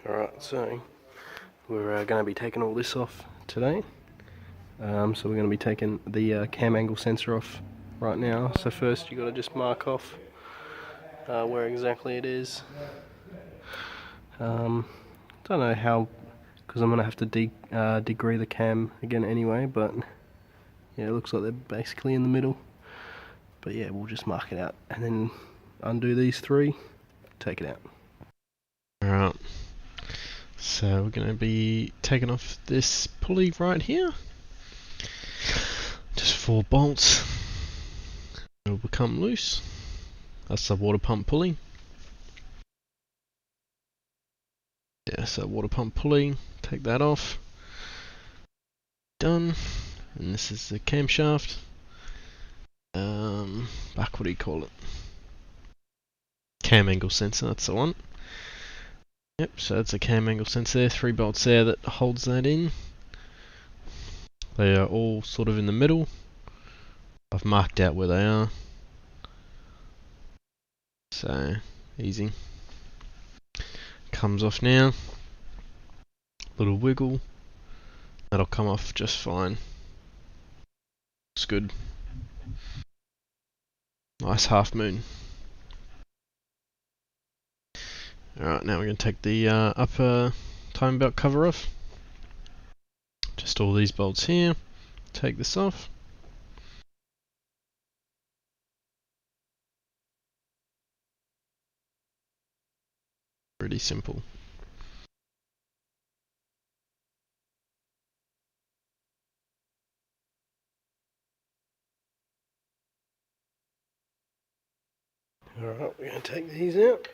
Alright, so we're going to be taking all this off today. So we're going to be taking the cam angle sensor off right now. So first you got to just mark off where exactly it is. Don't know how, because I'm going to have to degree the cam again anyway, but yeah, it looks like they're basically in the middle. But yeah, we'll just mark it out and then undo these three, take it out. Alright, so we're going to be taking off this pulley right here. Just 4 bolts. It will become loose. That's the water pump pulley. Yeah, so water pump pulley, take that off. Done. And this is the camshaft. Back, what do you call it? Cam angle sensor, that's the one. Yep, so that's a cam angle sensor there, 3 bolts there that holds that in. They are all sort of in the middle. I've marked out where they are. So, easy. Comes off now. Little wiggle. That'll come off just fine. Looks good. Nice half moon. Alright, now we're going to take the upper timing belt cover off. Just all these bolts here. Take this off. Pretty simple. Alright, we're going to take these out.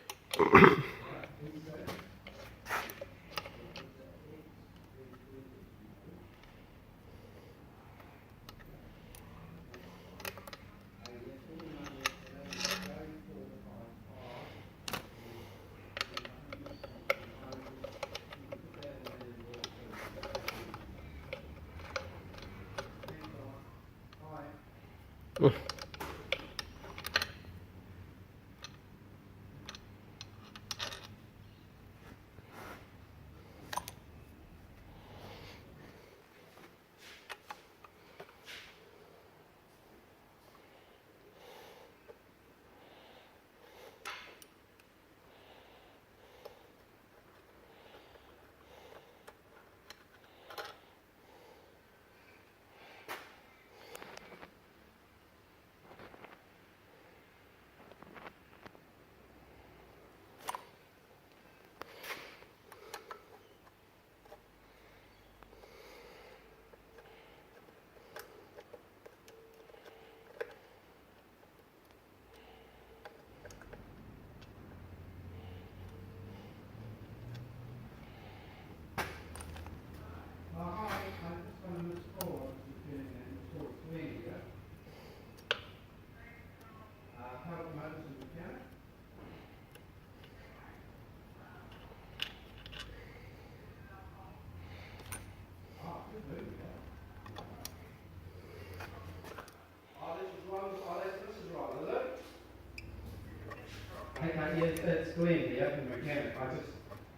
Okay, yes, it's Glenn, the open mechanic.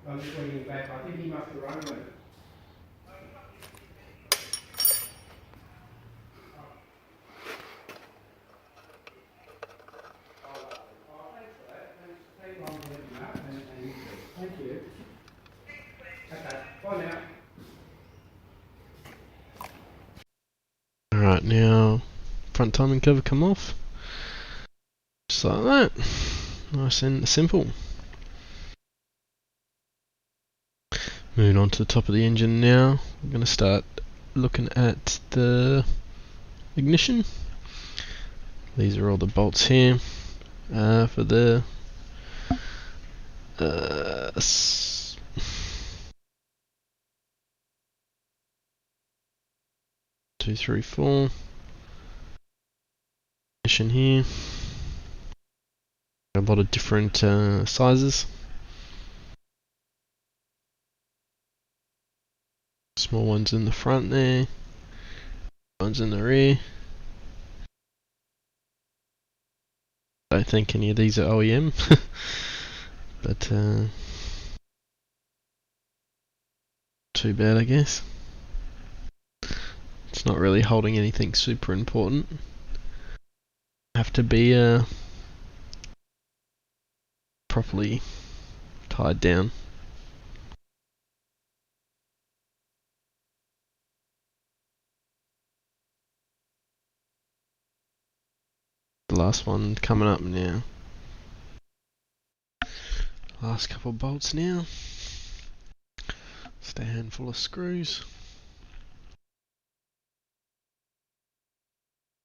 I'm just bringing back. I think he must have run with it. Thank you. Okay, bye now. Alright, now front timing cover come off. Just like that. Nice and simple. Moving on to the top of the engine now. We're going to start looking at the ignition. These are all the bolts here for the 2, 3, 4 ignition here. A lot of different sizes. Small ones in the front there, ones in the rear. I don't think any of these are OEM, but too bad, I guess. It's not really holding anything super important. Have to be properly tied down. The last one coming up now. Last couple bolts now. Just a handful of screws.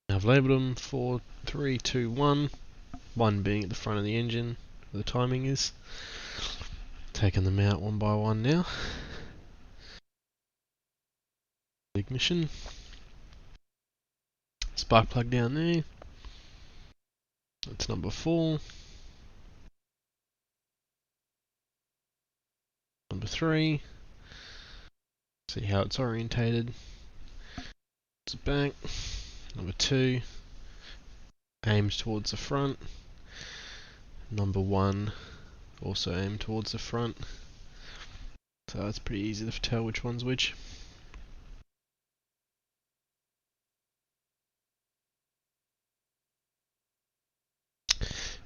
I've labelled them 4, 3, 2, 1. 1 being at the front of the engine, where the timing is. Taking them out one by one now. Ignition. Spark plug down there. That's number 4. Number 3. See how it's orientated. It's back. Number 2 aims towards the front. Number 1 also aimed towards the front. So it's pretty easy to tell which one's which.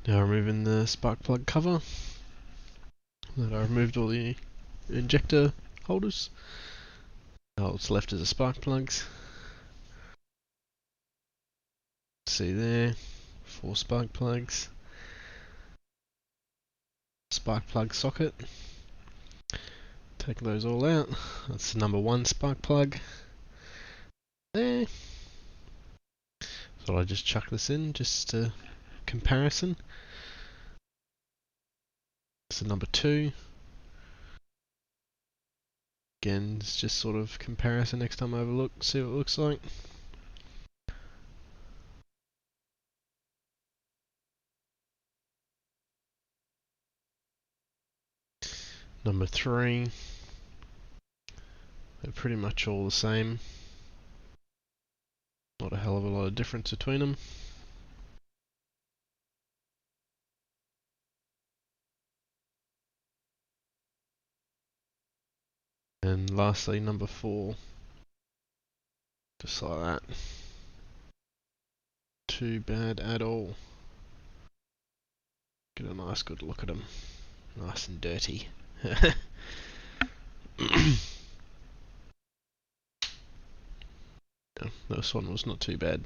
Now removing the spark plug cover. Then I removed all the injector holders. All that's left is the spark plugs. See there, 4 spark plugs. Spark plug socket. Take those all out. That's the number 1 spark plug. There. Thought I'd just chuck this in, just a comparison. That's the number 2. Again, it's just sort of comparison next time I have a look, see what it looks like. Number 3. They're pretty much all the same. Not a hell of a lot of difference between them. And lastly, number 4. Just like that. Too bad at all. Get a nice good look at them. Nice and dirty. Yeah, this one was not too bad.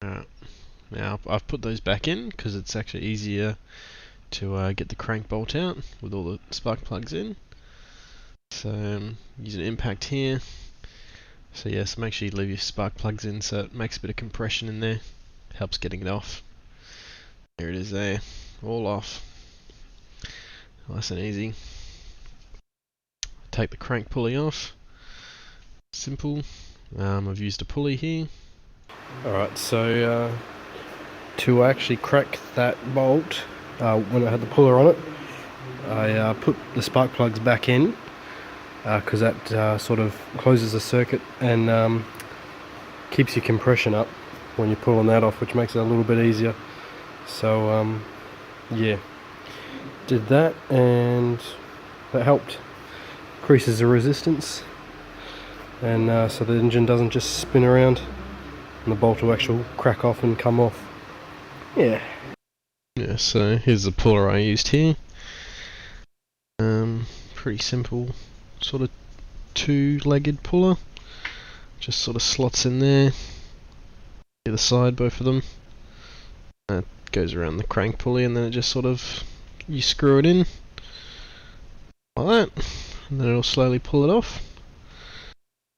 Alright, now I've put those back in because it's actually easier to get the crank bolt out with all the spark plugs in. So using impact here. So yes, make sure you leave your spark plugs in so it makes a bit of compression in there. Helps getting it off. There it is there, all off. Nice and easy. Take the crank pulley off. Simple. I've used a pulley here. Alright, so to actually crack that bolt, when I had the puller on it, I put the spark plugs back in because that sort of closes the circuit and keeps your compression up when you're pulling that off, which makes it a little bit easier. So yeah, did that and that helped. Increases the resistance, and so the engine doesn't just spin around and the bolt will actually crack off and come off. Yeah, so here's the puller I used here. Pretty simple, sort of 2-legged puller. Just sort of slots in there, either side, both of them. That goes around the crank pulley, and then it just sort of, you screw it in like that, and then it'll slowly pull it off.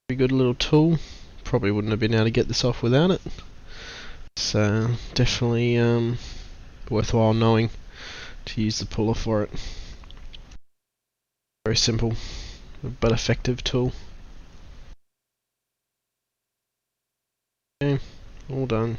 Pretty good little tool. Probably wouldn't have been able to get this off without it. So definitely worthwhile knowing to use the puller for it. Very simple but effective tool. Okay, all done.